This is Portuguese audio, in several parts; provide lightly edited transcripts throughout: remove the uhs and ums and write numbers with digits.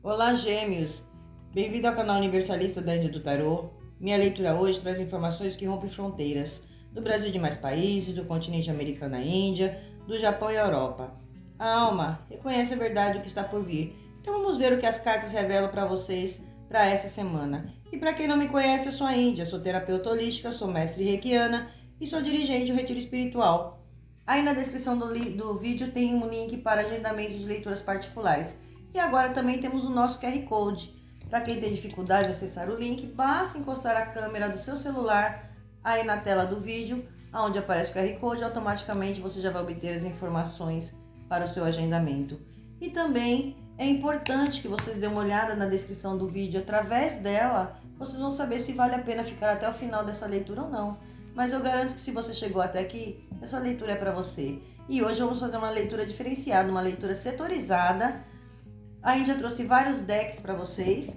Olá, gêmeos! Bem-vindo ao canal Universalista da Índia do Tarô. Minha leitura hoje traz informações que rompem fronteiras do Brasil e demais países, do continente americano à Índia, do Japão e à Europa. A alma reconhece a verdade do que está por vir. Então vamos ver o que as cartas revelam para vocês para essa semana. E para quem não me conhece, eu sou a Índia, sou terapeuta holística, sou mestre reikiana e sou dirigente do Retiro Espiritual. Aí na descrição do vídeo tem um link para agendamento de leituras particulares. E agora também temos o nosso QR Code. Para quem tem dificuldade de acessar o link, basta encostar a câmera do seu celular aí na tela do vídeo, onde aparece o QR Code, automaticamente você já vai obter as informações para o seu agendamento. E também é importante que vocês dêem uma olhada na descrição do vídeo. Através dela, vocês vão saber se vale a pena ficar até o final dessa leitura ou não. Mas eu garanto que se você chegou até aqui, essa leitura é para você. E hoje vamos fazer uma leitura diferenciada, uma leitura setorizada. A Índia trouxe vários decks para vocês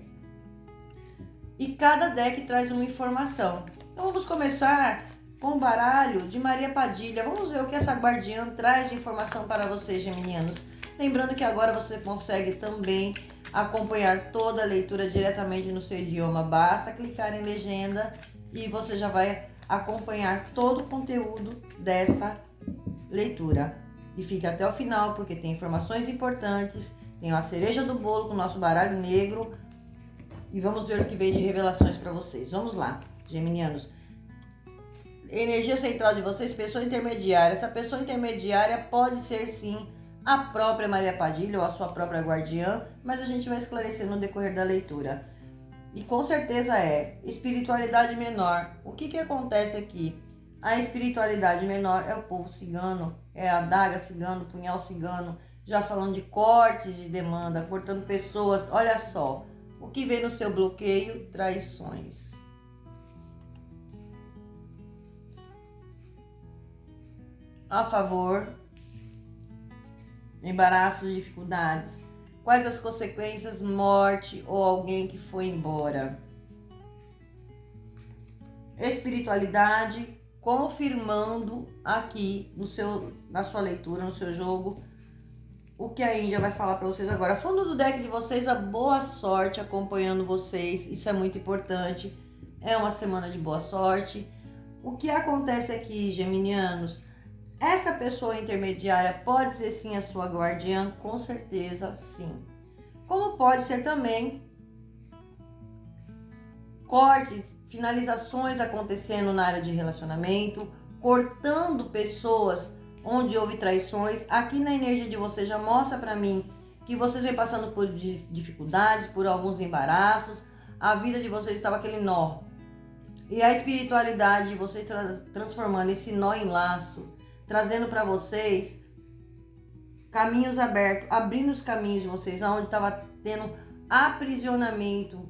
e cada deck traz uma informação. Então vamos começar com o baralho de Maria Padilha. Vamos ver o que essa guardiã traz de informação para vocês, geminianos. Lembrando que agora você consegue também acompanhar toda a leitura diretamente no seu idioma. Basta clicar em legenda e você já vai acompanhar todo o conteúdo dessa leitura. E fica até o final porque tem informações importantes. Tem a cereja do bolo com o nosso baralho negro. E vamos ver o que vem de revelações para vocês. Vamos lá, geminianos. Energia central de vocês, pessoa intermediária. Essa pessoa intermediária pode ser sim a própria Maria Padilha ou a sua própria guardiã, mas a gente vai esclarecer no decorrer da leitura. E com certeza é espiritualidade menor. O que acontece aqui? A espiritualidade menor é o povo cigano, é a adaga cigano, punhal cigano. Já falando de cortes de demanda, cortando pessoas. Olha só, o que vem no seu bloqueio? Traições. A favor, embaraços, dificuldades. Quais as consequências? Morte ou alguém que foi embora. Espiritualidade, confirmando aqui na sua leitura, no seu jogo, o que a Índia vai falar para vocês agora. Fundo do deck de vocês, a boa sorte acompanhando vocês. Isso é muito importante. É uma semana de boa sorte. O que acontece aqui, geminianos? Essa pessoa intermediária pode ser sim a sua guardiã, com certeza sim. Como pode ser também cortes, finalizações acontecendo na área de relacionamento, cortando pessoas onde houve traições. Aqui na energia de vocês já mostra para mim que vocês vêm passando por dificuldades, por alguns embaraços. A vida de vocês estava aquele nó. E a espiritualidade de vocês transformando esse nó em laço, trazendo para vocês caminhos abertos, abrindo os caminhos de vocês, onde estava tendo aprisionamento.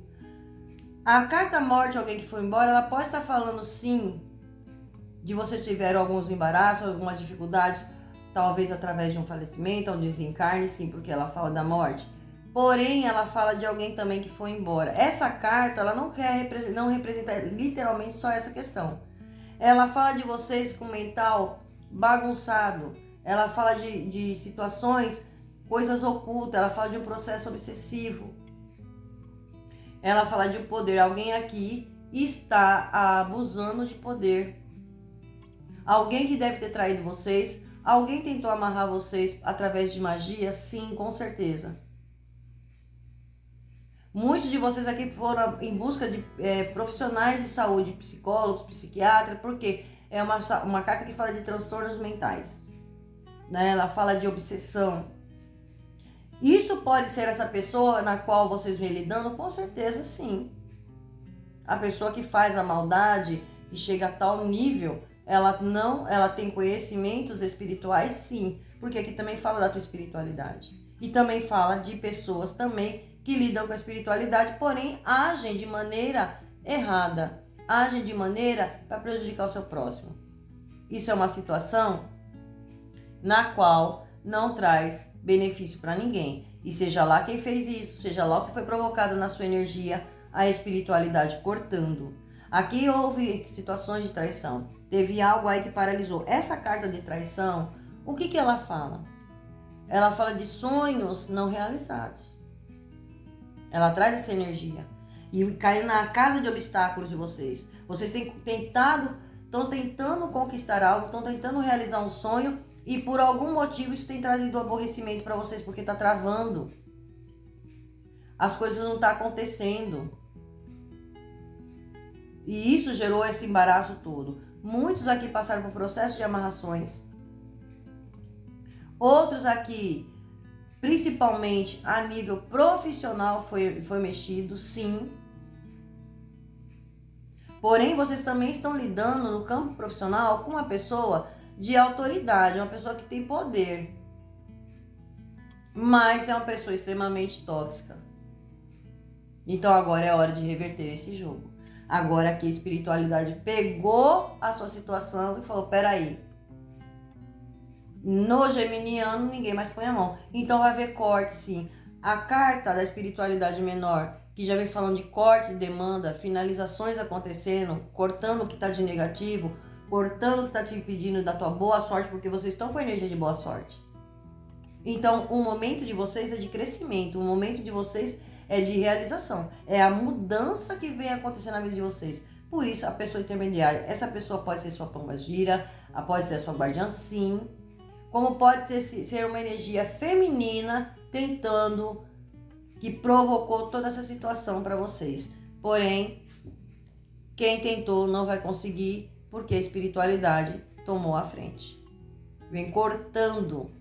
A carta morte, alguém que foi embora, ela pode estar falando sim de vocês tiveram alguns embaraços, algumas dificuldades, talvez através de um falecimento, um desencarne, sim, porque ela fala da morte. Porém, ela fala de alguém também que foi embora. Essa carta, ela não representa literalmente só essa questão. Ela fala de vocês com o mental bagunçado. Ela fala de situações, coisas ocultas. Ela fala de um processo obsessivo. Ela fala de um poder. Alguém aqui está abusando de poder. Alguém que deve ter traído vocês. Alguém tentou amarrar vocês através de magia? Sim, com certeza. Muitos de vocês aqui foram em busca de profissionais de saúde, psicólogos, psiquiatras, porque é uma carta que fala de transtornos mentais. Né? Ela fala de obsessão. Isso pode ser essa pessoa na qual vocês vêm lidando? Com certeza sim. A pessoa que faz a maldade e chega a tal nível, ela tem conhecimentos espirituais, sim, porque aqui também fala da tua espiritualidade. E também fala de pessoas também que lidam com a espiritualidade, porém agem de maneira errada, agem de maneira para prejudicar o seu próximo. Isso é uma situação na qual não traz benefício para ninguém. E seja lá quem fez isso, seja lá o que foi provocado na sua energia, a espiritualidade cortando. Aqui houve situações de traição. Teve algo aí que paralisou. Essa carta de traição, o que ela fala? Ela fala de sonhos não realizados. Ela traz essa energia. E caiu na casa de obstáculos de vocês. Vocês estão tentando conquistar algo, estão tentando realizar um sonho e por algum motivo isso tem trazido aborrecimento para vocês, porque está travando. As coisas não estão acontecendo. E isso gerou esse embaraço todo. Muitos aqui passaram por processo de amarrações. Outros aqui, principalmente a nível profissional, foi mexido, sim. Porém, vocês também estão lidando no campo profissional com uma pessoa de autoridade, uma pessoa que tem poder. Mas é uma pessoa extremamente tóxica. Então agora é hora de reverter esse jogo. Agora que a espiritualidade pegou a sua situação e falou, peraí, no geminiano ninguém mais põe a mão. Então vai haver corte, sim. A carta da espiritualidade menor, que já vem falando de corte de demanda, finalizações acontecendo, cortando o que está de negativo, cortando o que está te impedindo da tua boa sorte, porque vocês estão com energia de boa sorte. Então o momento de vocês é de crescimento, o momento de vocês é de realização. É a mudança que vem acontecendo na vida de vocês. Por isso, a pessoa intermediária, essa pessoa pode ser sua pomba-gira, pode ser a sua guardiã, sim. Como pode ser uma energia feminina tentando, que provocou toda essa situação para vocês. Porém, quem tentou não vai conseguir, porque a espiritualidade tomou a frente. Vem cortando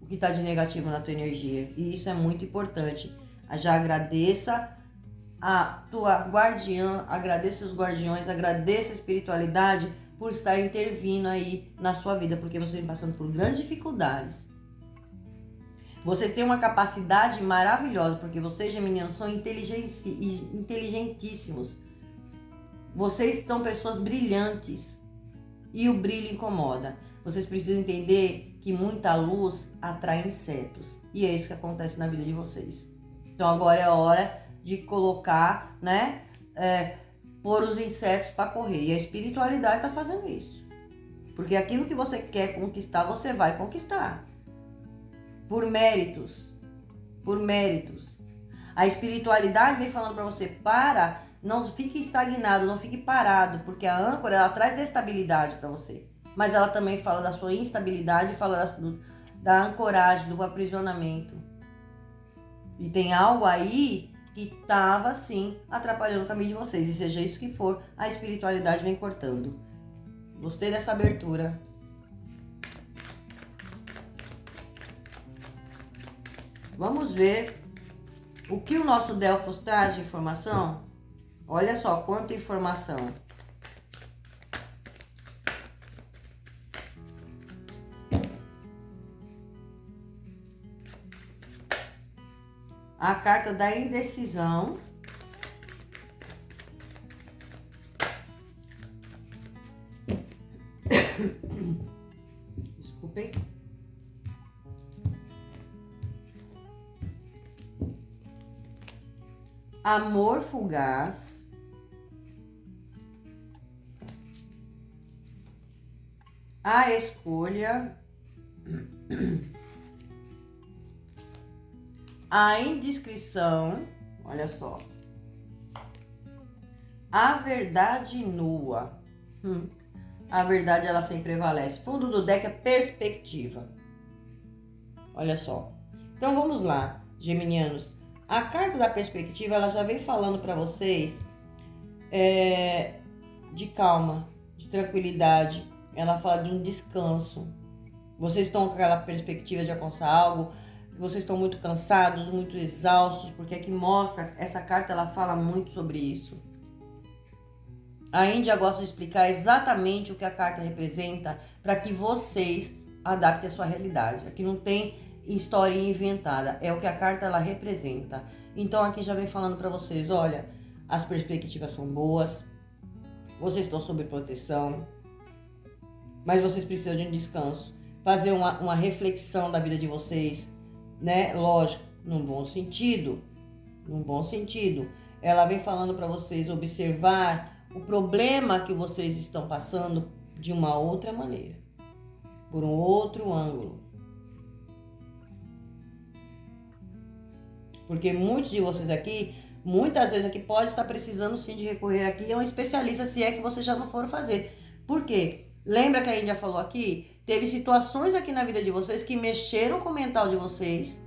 o que está de negativo na tua energia. E isso é muito importante. Já agradeça a tua guardiã, agradeça os guardiões, agradeça a espiritualidade por estar intervindo aí na sua vida, porque vocês estão passando por grandes dificuldades. Vocês têm uma capacidade maravilhosa, porque vocês, geminianos, são inteligentíssimos. Vocês são pessoas brilhantes e o brilho incomoda. Vocês precisam entender que muita luz atrai insetos e é isso que acontece na vida de vocês. Então agora é hora de colocar, né, pôr os insetos para correr. E a espiritualidade está fazendo isso. Porque aquilo que você quer conquistar, você vai conquistar. Por méritos. Por méritos. A espiritualidade vem falando para você, não fique estagnado, não fique parado. Porque a âncora, ela traz estabilidade para você. Mas ela também fala da sua instabilidade, fala da ancoragem, do aprisionamento. E tem algo aí que estava, sim, atrapalhando o caminho de vocês. E seja isso que for, a espiritualidade vem cortando. Gostei dessa abertura. Vamos ver o que o nosso Delfos traz de informação. Olha só quanta informação. A carta da indecisão. Desculpem. Amor fugaz. A escolha. A indiscrição, olha só. A verdade nua. A verdade, ela sempre prevalece. Fundo do deck é perspectiva. Olha só. Então vamos lá, geminianos. A carta da perspectiva, ela já vem falando para vocês de calma, de tranquilidade. Ela fala de um descanso. Vocês estão com aquela perspectiva de alcançar algo. Vocês estão muito cansados, muito exaustos, porque aqui mostra, essa carta ela fala muito sobre isso. A Índia gosta de explicar exatamente o que a carta representa para que vocês adaptem a sua realidade. Aqui não tem historinha inventada, é o que a carta ela representa. Então aqui já vem falando para vocês, olha, as perspectivas são boas, vocês estão sob proteção, mas vocês precisam de um descanso, fazer uma reflexão da vida de vocês, né? Lógico, num bom sentido. Ela vem falando para vocês observar o problema que vocês estão passando de uma outra maneira, por um outro ângulo. Porque muitos de vocês aqui, muitas vezes aqui, pode estar precisando sim de recorrer aqui a um especialista, se é que vocês já não foram fazer. Por quê? Lembra que a gente já falou aqui? Teve situações aqui na vida de vocês que mexeram com o mental de vocês.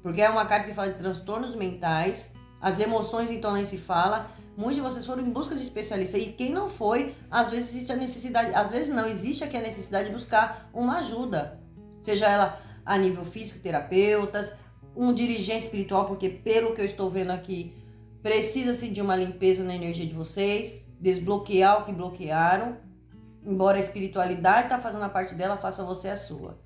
Porque é uma carta que fala de transtornos mentais. As emoções, então, nem se fala. Muitos de vocês foram em busca de especialista. E quem não foi, às vezes existe a necessidade... Às vezes não, existe aqui a necessidade de buscar uma ajuda. Seja ela a nível físico, terapeutas, um dirigente espiritual, porque pelo que eu estou vendo aqui, precisa-se de uma limpeza na energia de vocês. Desbloquear o que bloquearam. Embora a espiritualidade está fazendo a parte dela, faça você a sua.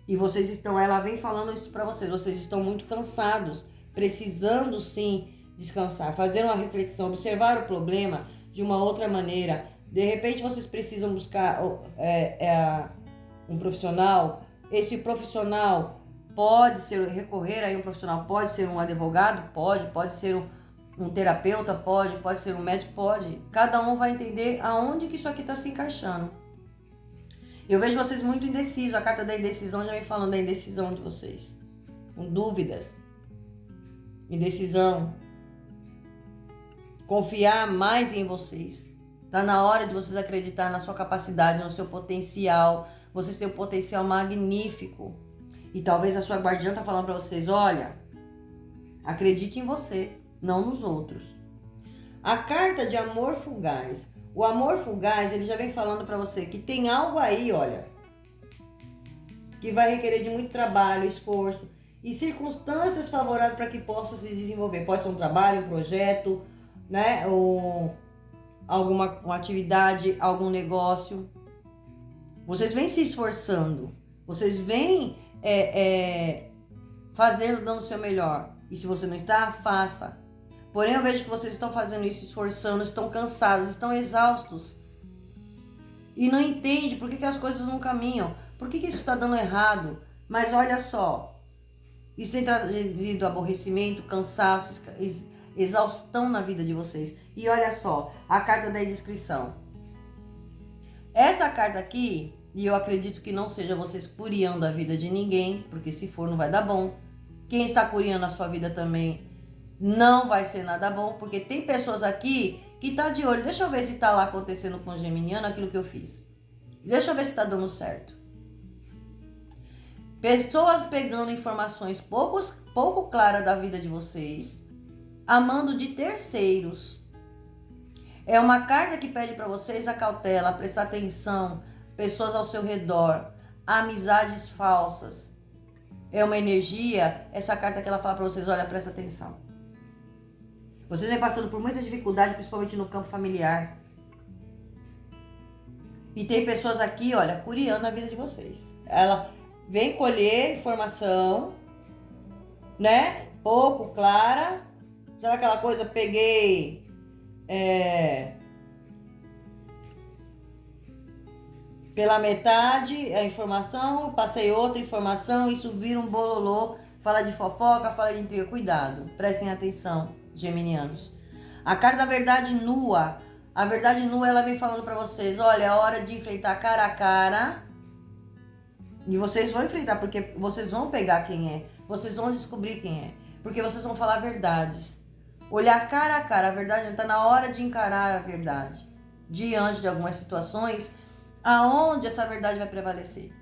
E vocês estão, ela vem falando isso para vocês estão muito cansados, precisando sim descansar, fazer uma reflexão, observar o problema de uma outra maneira. De repente vocês precisam buscar um profissional. Esse profissional pode ser, recorrer a um profissional, pode ser um advogado, pode ser um terapeuta, pode ser um médico, pode. Cada um vai entender aonde que isso aqui está se encaixando. Eu vejo vocês muito indecisos. A carta da indecisão já vem falando da indecisão de vocês. Com dúvidas. Indecisão. Confiar mais em vocês. Tá na hora de vocês acreditar na sua capacidade, no seu potencial. Vocês têm um potencial magnífico. E talvez a sua guardiã tá falando para vocês, olha, acredite em você, não nos outros. A carta de amor fugaz. O amor fugaz, ele já vem falando para você que tem algo aí, olha, que vai requerer de muito trabalho, esforço e circunstâncias favoráveis para que possa se desenvolver. Pode ser um trabalho, um projeto, né? Ou uma atividade, algum negócio. Vocês vêm se esforçando, vocês vêm fazendo, dando o seu melhor. E se você não está, faça. Porém, eu vejo que vocês estão fazendo isso, esforçando, estão cansados, estão exaustos. E não entende por que as coisas não caminham. Por que isso está dando errado? Mas olha só. Isso tem trazido aborrecimento, cansaço, exaustão na vida de vocês. E olha só, a carta da indiscrição. Essa carta aqui, e eu acredito que não seja vocês curiando a vida de ninguém, porque se for não vai dar bom. Quem está curiando a sua vida também não vai ser nada bom, porque tem pessoas aqui que tá de olho. Deixa eu ver se tá lá acontecendo com o geminiano aquilo que eu fiz. Deixa eu ver se tá dando certo. Pessoas pegando informações pouco claras da vida de vocês, amando de terceiros. É uma carta que pede para vocês a cautela, prestar atenção, pessoas ao seu redor, amizades falsas. É uma energia, essa carta que ela fala para vocês, olha, presta atenção. Vocês vêm passando por muita dificuldade, principalmente no campo familiar. E tem pessoas aqui, olha, curiando a vida de vocês. Ela vem colher informação, né? Pouco clara. Sabe aquela coisa, peguei... pela metade a informação, passei outra informação, isso vira um bololô. Fala de fofoca, fala de intriga. Cuidado, prestem atenção, geminianos. A carta da verdade nua. A verdade nua, ela vem falando pra vocês, olha, é hora de enfrentar cara a cara. E vocês vão enfrentar, porque vocês vão pegar quem é. Vocês vão descobrir quem é. Porque vocês vão falar verdades. Olhar cara a cara, a verdade, tá na hora de encarar a verdade. Diante de algumas situações, aonde essa verdade vai prevalecer.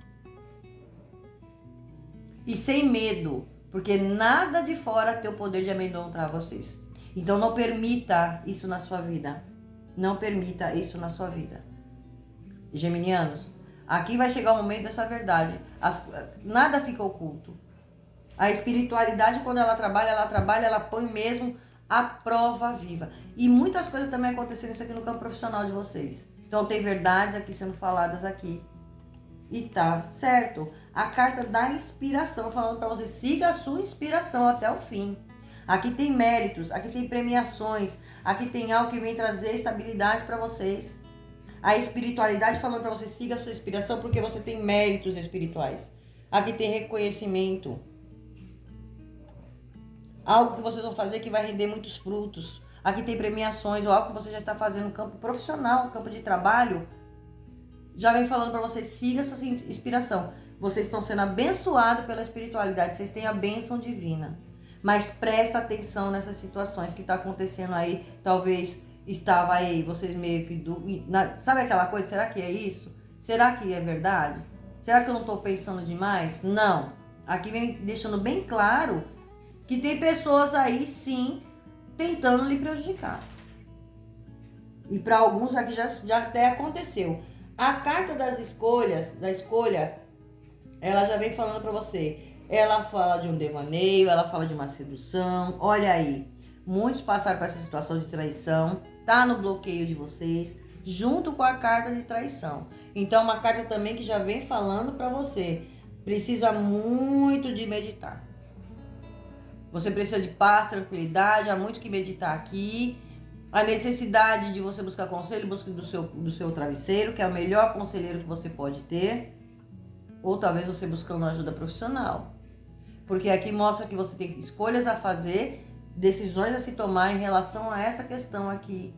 E sem medo, porque nada de fora tem o poder de amedrontar vocês. Então não permita isso na sua vida. Não permita isso na sua vida. Geminianos, aqui vai chegar o momento dessa verdade. Nada fica oculto. A espiritualidade, quando ela trabalha, ela põe mesmo a prova viva. E muitas coisas também acontecendo isso aqui no campo profissional de vocês. Então tem verdades aqui sendo faladas aqui. E tá certo. A carta da inspiração, falando para você, siga a sua inspiração até o fim. Aqui tem méritos, aqui tem premiações, aqui tem algo que vem trazer estabilidade para vocês. A espiritualidade falando para você, siga a sua inspiração porque você tem méritos espirituais. Aqui tem reconhecimento. Algo que vocês vão fazer que vai render muitos frutos. Aqui tem premiações, ou algo que você já está fazendo no campo profissional, no campo de trabalho. Já vem falando para você, siga essa inspiração. Vocês estão sendo abençoados pela espiritualidade, vocês têm a bênção divina. Mas presta atenção nessas situações que está acontecendo aí. Talvez estava aí, vocês meio que... Sabe aquela coisa? Será que é isso? Será que é verdade? Será que eu não estou pensando demais? Não. Aqui vem deixando bem claro que tem pessoas aí, sim, tentando lhe prejudicar. E para alguns aqui já até aconteceu. A carta das escolhas, da escolha, ela já vem falando para você. Ela fala de um devaneio, ela fala de uma sedução. Olha aí, muitos passaram por essa situação de traição. Tá no bloqueio de vocês, junto com a carta de traição. Então, uma carta também que já vem falando para você. Precisa muito de meditar. Você precisa de paz, tranquilidade, há muito que meditar aqui. A necessidade de você buscar conselho, busque do seu travesseiro, que é o melhor conselheiro que você pode ter. Ou talvez você buscando ajuda profissional. Porque aqui mostra que você tem escolhas a fazer, decisões a se tomar em relação a essa questão aqui.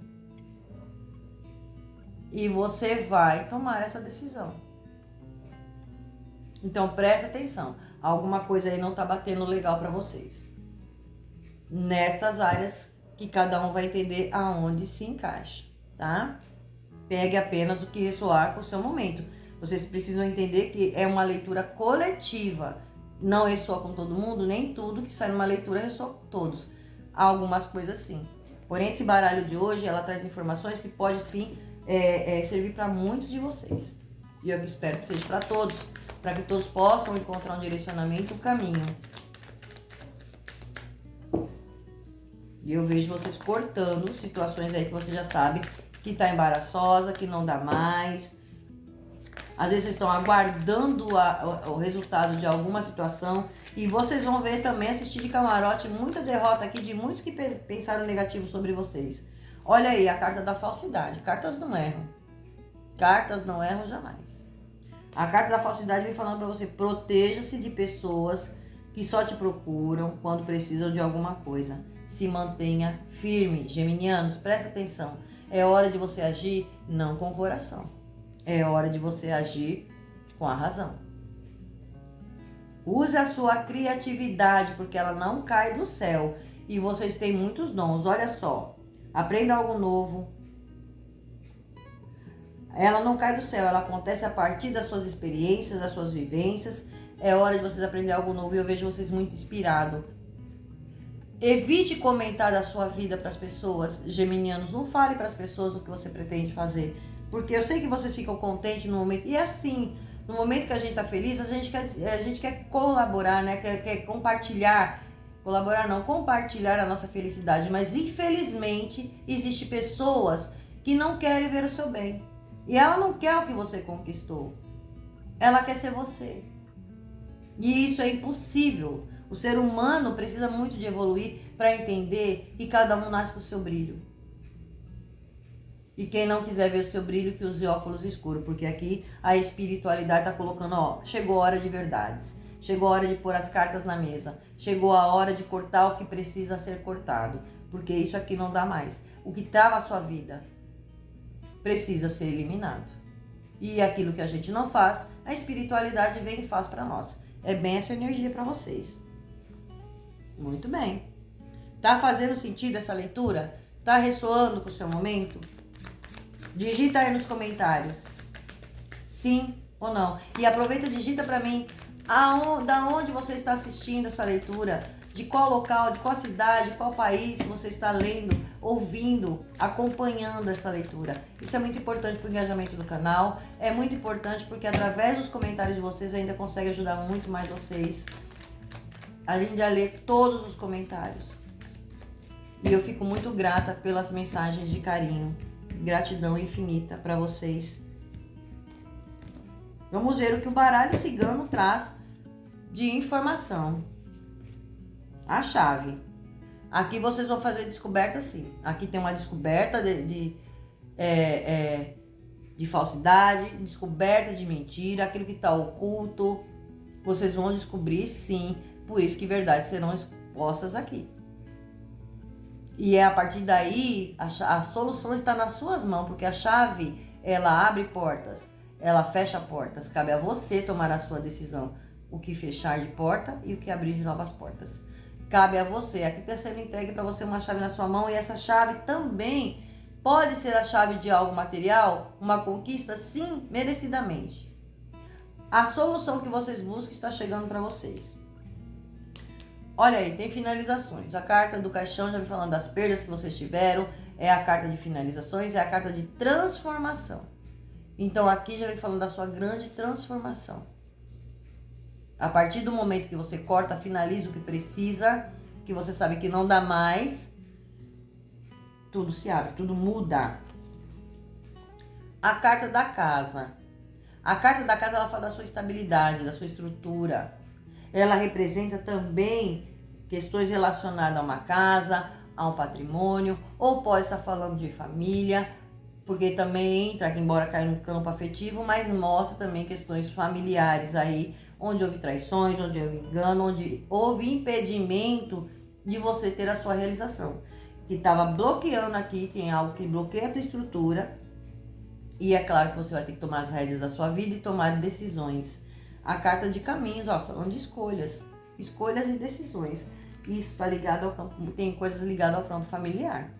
E você vai tomar essa decisão. Então presta atenção. Alguma coisa aí não tá batendo legal para vocês. Nessas áreas que cada um vai entender aonde se encaixa, tá? Pegue apenas o que ressoar com o seu momento. Vocês precisam entender que é uma leitura coletiva. Não ressoa com todo mundo, nem tudo que sai numa leitura ressoa com todos. Há algumas coisas sim. Porém, esse baralho de hoje, ela traz informações que pode sim servir para muitos de vocês. E eu espero que seja para todos, para que todos possam encontrar um direcionamento, um caminho. E eu vejo vocês cortando situações aí que você já sabe que tá embaraçosa, que não dá mais. Às vezes vocês estão aguardando o resultado de alguma situação. E vocês vão ver também, assistir de camarote, muita derrota aqui de muitos que pensaram negativo sobre vocês. Olha aí, a carta da falsidade. Cartas não erram. Cartas não erram jamais. A carta da falsidade vem falando para você, proteja-se de pessoas que só te procuram quando precisam de alguma coisa. Se mantenha firme. Geminianos, presta atenção. É hora de você agir não com o coração. É hora de você agir com a razão. Use a sua criatividade, porque ela não cai do céu. E vocês têm muitos dons, olha só. Aprenda algo novo. Ela não cai do céu, ela acontece a partir das suas experiências, das suas vivências. É hora de vocês aprender algo novo e eu vejo vocês muito inspirados. Evite comentar da sua vida para as pessoas, geminianos. Não fale para as pessoas o que você pretende fazer. Porque eu sei que vocês ficam contentes no momento. E assim, no momento que a gente tá feliz, a gente quer colaborar, né? Quer compartilhar. Colaborar não, compartilhar a nossa felicidade. Mas infelizmente, existe pessoas que não querem ver o seu bem. E ela não quer o que você conquistou. Ela quer ser você. E isso é impossível. O ser humano precisa muito de evoluir para entender que cada um nasce com o seu brilho. E quem não quiser ver o seu brilho, que use óculos escuros. Porque aqui a espiritualidade está colocando, ó, chegou a hora de verdades. Chegou a hora de pôr as cartas na mesa. Chegou a hora de cortar o que precisa ser cortado. Porque isso aqui não dá mais. O que estava a sua vida precisa ser eliminado. E aquilo que a gente não faz, a espiritualidade vem e faz para nós. É bem essa energia para vocês. Muito bem. Tá fazendo sentido essa leitura? Tá ressoando com o seu momento? Digita aí nos comentários. Sim ou não. E aproveita e digita para mim da onde você está assistindo essa leitura. De qual local, de qual cidade, de qual país você está lendo, ouvindo, acompanhando essa leitura. Isso é muito importante para o engajamento do canal. É muito importante porque através dos comentários de vocês ainda consegue ajudar muito mais vocês. Além de ler todos os comentários. E eu fico muito grata pelas mensagens de carinho. Gratidão infinita para vocês. Vamos ver o que o baralho cigano traz de informação. A chave. Aqui vocês vão fazer descoberta sim. Aqui tem uma descoberta de falsidade, descoberta de mentira, aquilo que está oculto. Vocês vão descobrir sim. Por isso que verdades serão expostas aqui. E é a partir daí, a solução está nas suas mãos, porque a chave, ela abre portas. ela fecha portas. Cabe a você tomar a sua decisão. O que fechar de porta e o que abrir de novas portas. Cabe a você. Aqui está sendo entregue para você uma chave na sua mão. E essa chave também pode ser a chave de algo material. Uma conquista, sim, merecidamente. A solução que vocês buscam está chegando para vocês. Olha aí, tem finalizações. A carta do caixão já me falando das perdas que vocês tiveram. É a carta de finalizações, é a carta de transformação. Então aqui já vem falando da sua grande transformação. A partir do momento que você corta, finaliza o que precisa, que você sabe que não dá mais, tudo se abre, tudo muda. A carta da casa. A carta da casa, ela fala da sua estabilidade, da sua estrutura. Ela representa também questões relacionadas a uma casa, a um patrimônio, ou pode estar falando de família, porque também entra, embora caia no campo afetivo, mas mostra também questões familiares aí, onde houve traições, onde houve engano, onde houve impedimento de você ter a sua realização. Que estava bloqueando aqui, tem algo que bloqueia a tua estrutura, e é claro que você vai ter que tomar as rédeas da sua vida e tomar decisões. A carta de caminhos, ó, falando de escolhas e decisões. Isso está ligado ao campo, tem coisas ligadas ao campo familiar.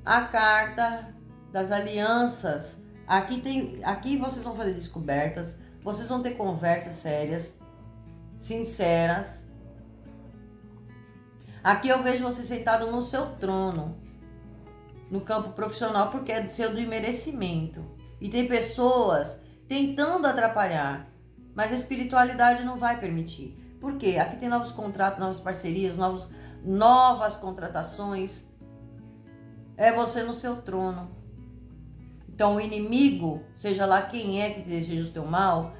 A carta das alianças. Aqui vocês vão fazer descobertas, vocês vão ter conversas sérias, sinceras. Aqui eu vejo você sentado no seu trono, no campo profissional, porque é seu de merecimento. E tem pessoas tentando atrapalhar, mas a espiritualidade não vai permitir. Por quê? Aqui tem novos contratos, novas parcerias, novas contratações. É você no seu trono. Então o inimigo, seja lá quem é que deseja o teu mal,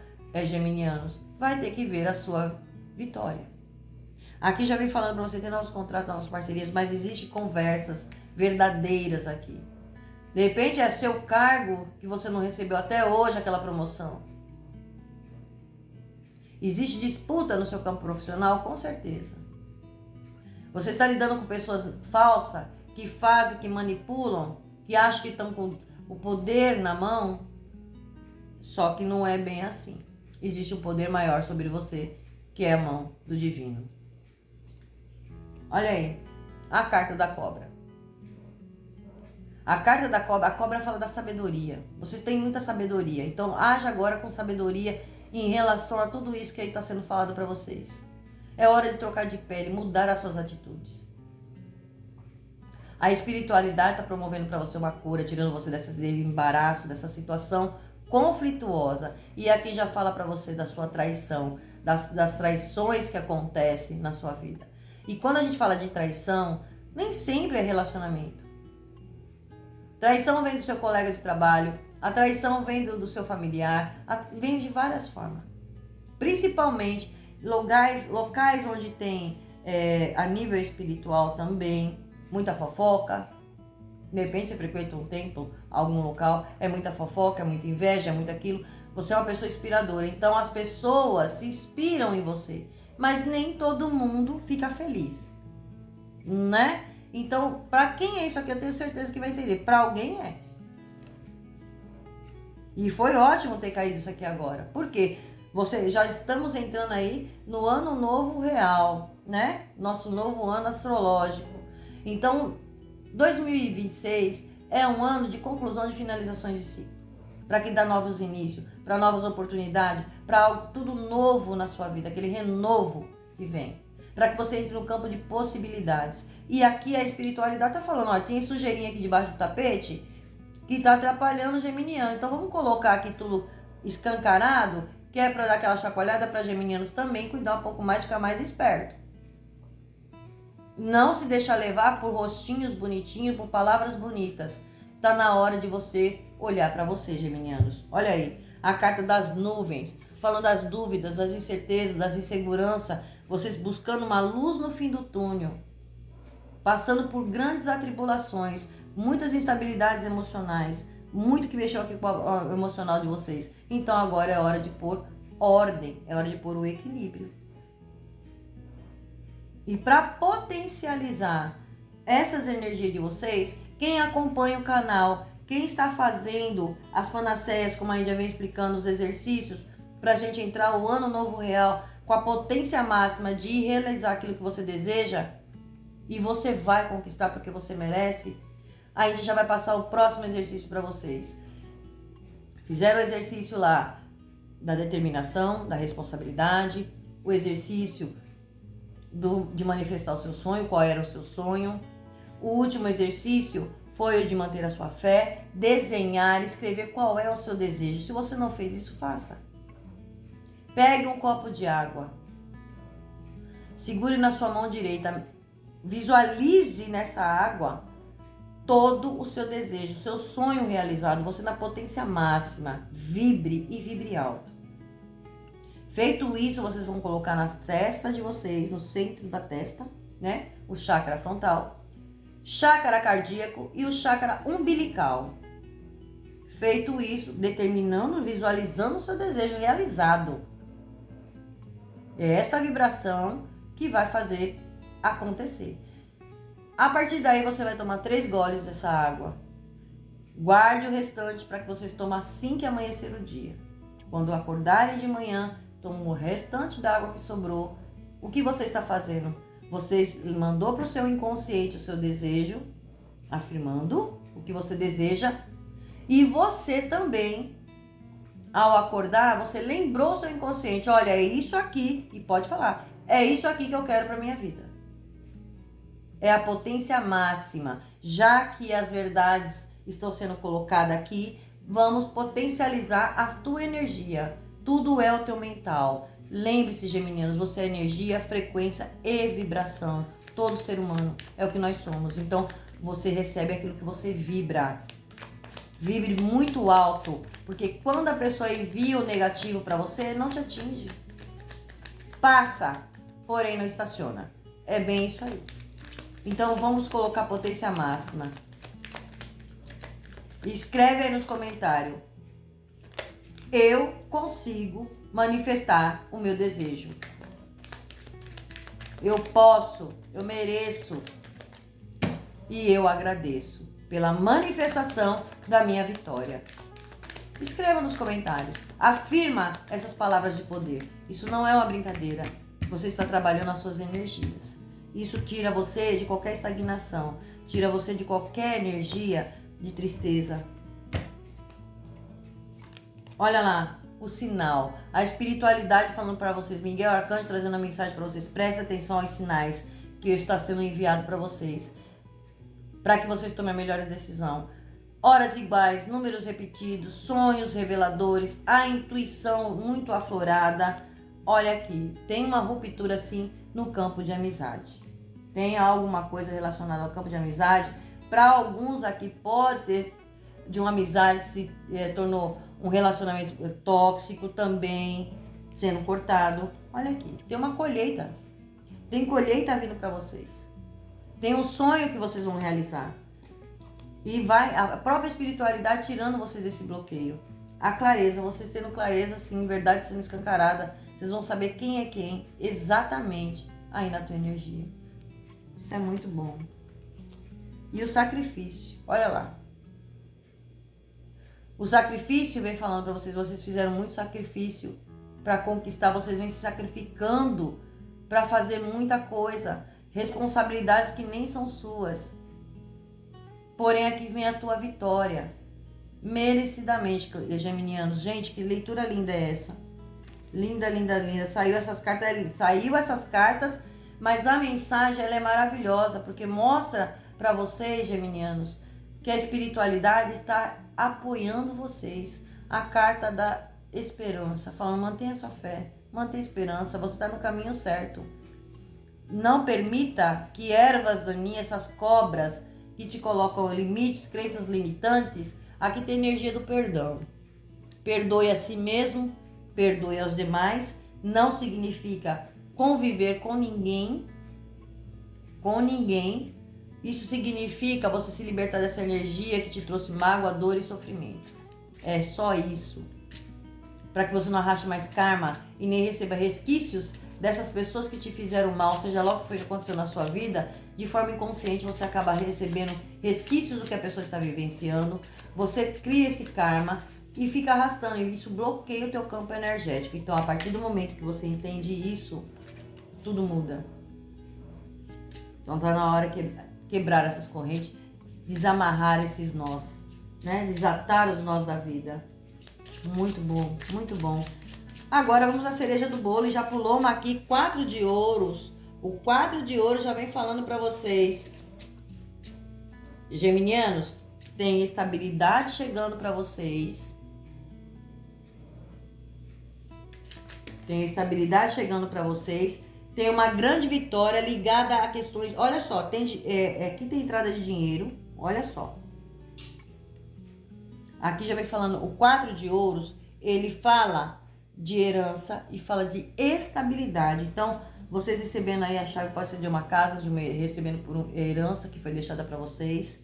geminianos, vai ter que ver a sua vitória. Aqui já vem falando para você ter novos contratos, novas parcerias, mas existem conversas verdadeiras aqui. De repente é seu cargo que você não recebeu até hoje aquela promoção. Existe disputa no seu campo profissional? Com certeza. Você está lidando com pessoas falsas, que fazem, que manipulam, que acham que estão com o poder na mão, só que não é bem assim. Existe um poder maior sobre você, que é a mão do divino. Olha aí, a carta da cobra. A carta da cobra, a cobra fala da sabedoria. Vocês têm muita sabedoria, então haja agora com sabedoria em relação a tudo isso que aí está sendo falado para vocês. É hora de trocar de pele, mudar as suas atitudes. A espiritualidade está promovendo para você uma cura, tirando você desse embaraço, dessa situação conflituosa. E aqui já fala para você da sua traição, das traições que acontecem na sua vida. E quando a gente fala de traição, nem sempre é relacionamento. Traição vem do seu colega de trabalho, a traição vem do seu familiar, vem de várias formas. Principalmente locais onde tem a nível espiritual também, muita fofoca. De repente você frequenta um templo, algum local, é muita fofoca, é muita inveja, é muito aquilo. Você é uma pessoa inspiradora, então as pessoas se inspiram em você. Mas nem todo mundo fica feliz, né? Então, para quem é isso aqui, eu tenho certeza que vai entender. Para alguém é. E foi ótimo ter caído isso aqui agora. Por quê? Já estamos entrando aí no ano novo real, né? Nosso novo ano astrológico. Então, 2026 é um ano de conclusão de finalizações de ciclo. Para que dá novos inícios, para novas oportunidades, para algo tudo novo na sua vida, aquele renovo que vem. Para que você entre no campo de possibilidades. E aqui a espiritualidade está falando, ó, tem sujeirinha aqui debaixo do tapete que está atrapalhando o geminiano. Então vamos colocar aqui tudo escancarado, que é para dar aquela chacoalhada para geminianos também cuidar um pouco mais, ficar mais esperto. Não se deixar levar por rostinhos bonitinhos, por palavras bonitas. Está na hora de você olhar para você, geminianos. Olha aí, a carta das nuvens, falando das dúvidas, das incertezas, das inseguranças, vocês buscando uma luz no fim do túnel, passando por grandes atribulações, muitas instabilidades emocionais, muito que mexeu aqui com o emocional de vocês. Então agora é hora de pôr ordem, é hora de pôr o equilíbrio. E para potencializar essas energias de vocês, quem acompanha o canal, Quem está fazendo as panaceias, como a Índia vem explicando, os exercícios, para a gente entrar o ano novo real com a potência máxima de realizar aquilo que você deseja, e você vai conquistar porque você merece, a Índia já vai passar o próximo exercício para vocês. Fizeram o exercício lá da determinação, da responsabilidade, o exercício de manifestar o seu sonho, qual era o seu sonho. O último exercício foi o de manter a sua fé, desenhar, escrever qual é o seu desejo. Se você não fez isso, faça. Pegue um copo de água, segure na sua mão direita, visualize nessa água todo o seu desejo, o seu sonho realizado, você na potência máxima, vibre e vibre alto. Feito isso, vocês vão colocar na testa de vocês, no centro da testa, né? O chakra frontal, chakra cardíaco e o chakra umbilical. Feito isso, determinando, visualizando o seu desejo realizado. É esta vibração que vai fazer acontecer. A partir daí, você vai tomar 3 goles dessa água. Guarde o restante para que vocês tomem assim que amanhecer o dia. Quando acordarem de manhã, tomem o restante da água que sobrou. O que você está fazendo? Você mandou para o seu inconsciente o seu desejo, afirmando o que você deseja. E você também, ao acordar, você lembrou o seu inconsciente. Olha, é isso aqui, e pode falar, é isso aqui que eu quero para minha vida. É a potência máxima. Já que as verdades estão sendo colocadas aqui, vamos potencializar a tua energia. Tudo é o teu mental. Lembre-se, geminianos, você é energia, frequência e vibração. Todo ser humano é o que nós somos. Então, você recebe aquilo que você vibra. Vibre muito alto, porque quando a pessoa envia o negativo para você, não te atinge. Passa, porém não estaciona. É bem isso aí. Então, vamos colocar potência máxima. Escreve aí nos comentários. Eu consigo manifestar o meu desejo. Eu posso, eu mereço e eu agradeço pela manifestação da minha vitória. Escreva nos comentários. Afirma essas palavras de poder. Isso não é uma brincadeira. Você está trabalhando as suas energias. Isso tira você de qualquer estagnação, tira você de qualquer energia de tristeza. Olha lá, o sinal, a espiritualidade falando para vocês, Miguel Arcanjo trazendo a mensagem para vocês, preste atenção aos sinais que está sendo enviado para vocês, para que vocês tomem a melhor decisão. Horas iguais, números repetidos, sonhos reveladores, a intuição muito aflorada. Olha aqui, tem uma ruptura assim no campo de amizade. Tem alguma coisa relacionada ao campo de amizade? Para alguns aqui pode ter de uma amizade que se tornou um relacionamento tóxico também sendo cortado. Olha aqui, tem uma colheita. Tem colheita vindo para vocês. Tem um sonho que vocês vão realizar. E vai a própria espiritualidade tirando vocês desse bloqueio. A clareza, vocês tendo clareza, assim, verdade sendo escancarada, vocês vão saber quem é quem exatamente aí na tua energia. Isso é muito bom. E o sacrifício, olha lá. O sacrifício vem falando para vocês, vocês fizeram muito sacrifício para conquistar, vocês vêm se sacrificando para fazer muita coisa, responsabilidades que nem são suas. Porém, aqui vem a tua vitória, merecidamente, geminianos. Gente, que leitura linda é essa? Linda, linda, linda. Saiu essas cartas, mas a mensagem ela é maravilhosa, porque mostra para vocês, geminianos, que a espiritualidade está apoiando vocês. A carta da esperança, falando, mantenha sua fé, mantenha a esperança, você está no caminho certo. Não permita que ervas daninhas, essas cobras que te colocam limites, crenças limitantes. Aqui tem energia do perdão. Perdoe a si mesmo, perdoe aos demais. Não significa conviver com ninguém. Isso significa você se libertar dessa energia que te trouxe mágoa, dor e sofrimento. É só isso. Para que você não arraste mais karma e nem receba resquícios dessas pessoas que te fizeram mal, seja lá o que foi que aconteceu na sua vida, de forma inconsciente você acaba recebendo resquícios do que a pessoa está vivenciando. você cria esse karma e fica arrastando. E isso bloqueia o teu campo energético. Então, a partir do momento que você entende isso, tudo muda. Então, tá na hora de quebrar essas correntes, desamarrar esses nós, né? Desatar os nós da vida. Muito bom, muito bom. Agora vamos à cereja do bolo e já pulou uma aqui, 4 de ouros. O 4 de ouros já vem falando para vocês. Geminianos, tem estabilidade chegando para vocês. Tem estabilidade chegando para vocês. Tem uma grande vitória ligada a questões... Olha só, aqui tem entrada de dinheiro. Olha só. Aqui já vem falando, o 4 de ouros, ele fala de herança e fala de estabilidade. Então, vocês recebendo aí a chave, pode ser de uma casa, recebendo por uma herança que foi deixada para vocês.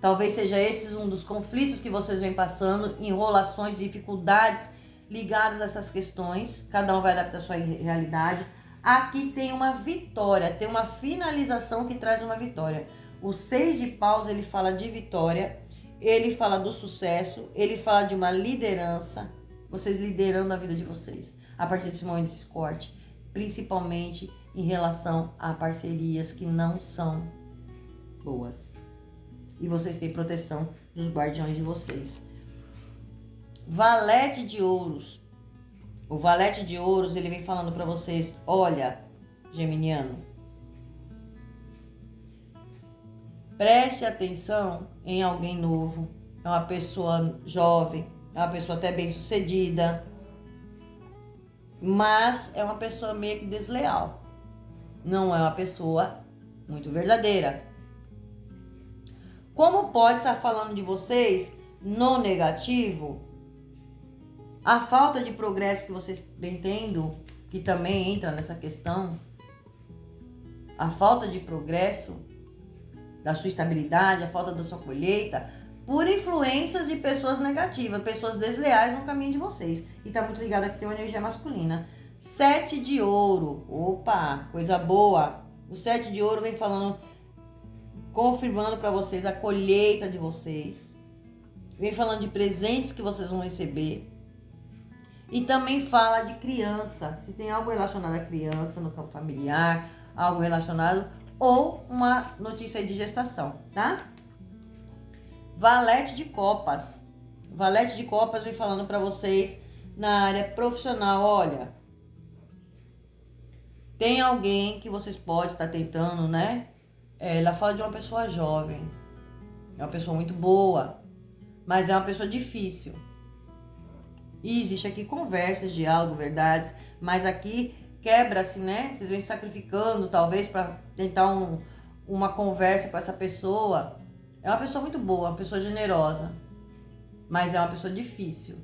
Talvez seja esse um dos conflitos que vocês vêm passando, enrolações, dificuldades ligadas a essas questões. Cada um vai adaptar a sua realidade. Aqui tem uma vitória, tem uma finalização que traz uma vitória. O 6 de paus, ele fala de vitória, ele fala do sucesso, ele fala de uma liderança, vocês liderando a vida de vocês, a partir desse momento, desse corte, principalmente em relação a parcerias que não são boas. E vocês têm proteção dos guardiões de vocês. Valete de ouros. O valete de ouros, ele vem falando para vocês, olha, geminiano, preste atenção em alguém novo, é uma pessoa jovem, é uma pessoa até bem sucedida, mas é uma pessoa meio que desleal, não é uma pessoa muito verdadeira. Como pode estar falando de vocês no negativo? A falta de progresso que vocês vêm tendo, que também entra nessa questão, a falta de progresso da sua estabilidade, a falta da sua colheita, por influências de pessoas negativas, pessoas desleais no caminho de vocês. E tá muito ligado aqui, tem uma energia masculina. 7 de ouro, opa, coisa boa. O 7 de ouro vem falando, confirmando para vocês a colheita de vocês. Vem falando de presentes que vocês vão receber. E também fala de criança, se tem algo relacionado à criança no campo familiar, algo relacionado, ou uma notícia de gestação, tá? Valete de copas. Valete de copas vem falando para vocês na área profissional, olha, tem alguém que vocês podem estar tentando, né? Ela fala de uma pessoa jovem, é uma pessoa muito boa, mas é uma pessoa difícil. E existe aqui conversas, diálogo, verdades, mas aqui quebra-se, né? Vocês vêm sacrificando, talvez, para tentar uma conversa com essa pessoa. É uma pessoa muito boa, uma pessoa generosa, mas é uma pessoa difícil.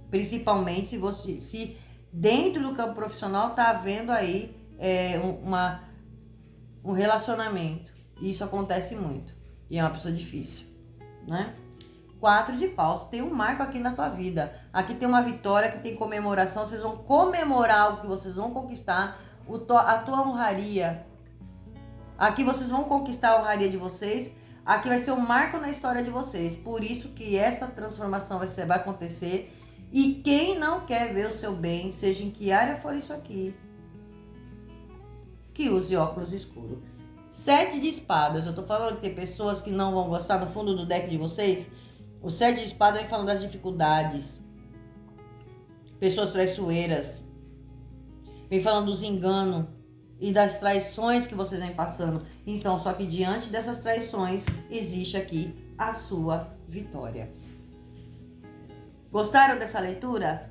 Principalmente se dentro do campo profissional tá havendo aí um relacionamento. Isso acontece muito. E é uma pessoa difícil, né? 4 de paus, tem um marco aqui na tua vida. Aqui tem uma vitória, aqui tem comemoração. Vocês vão comemorar algo que vocês vão conquistar. A tua honraria. Aqui vocês vão conquistar a honraria de vocês. Aqui vai ser um marco na história de vocês. Por isso que essa transformação vai acontecer. E quem não quer ver o seu bem, seja em que área for isso aqui, que use óculos escuros. 7 de espadas. Eu tô falando que tem pessoas que não vão gostar no fundo do deck de vocês. O 7 de espadas vem falando das dificuldades. Pessoas traiçoeiras. Vem falando dos enganos e das traições que vocês vêm passando. Então, só que diante dessas traições, existe aqui a sua vitória. Gostaram dessa leitura?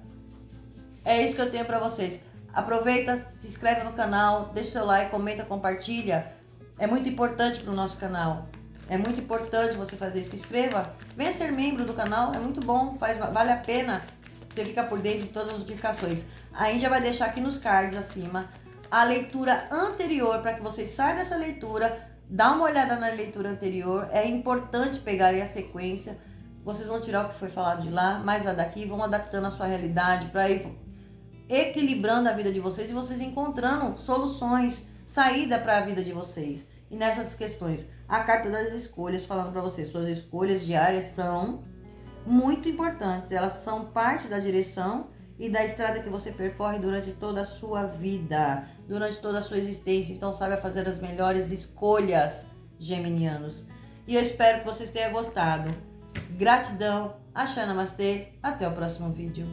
É isso que eu tenho para vocês. Aproveita, se inscreve no canal, deixa o seu like, comenta, compartilha. É muito importante para o nosso canal. É muito importante você fazer isso. Se inscreva, venha ser membro do canal, é muito bom, vale a pena. Você fica por dentro de todas as notificações. A Índia vai deixar aqui nos cards acima a leitura anterior, para que vocês saiam dessa leitura, dá uma olhada na leitura anterior. É importante pegarem a sequência. Vocês vão tirar o que foi falado de lá, mais a daqui, vão adaptando a sua realidade para ir equilibrando a vida de vocês e vocês encontrando soluções, saída para a vida de vocês. E nessas questões, a carta das escolhas falando para vocês, suas escolhas diárias são muito importantes. Elas são parte da direção e da estrada que você percorre durante toda a sua vida, durante toda a sua existência. Então saiba fazer as melhores escolhas, geminianos. E eu espero que vocês tenham gostado. Gratidão, Axé Namastê, até o próximo vídeo.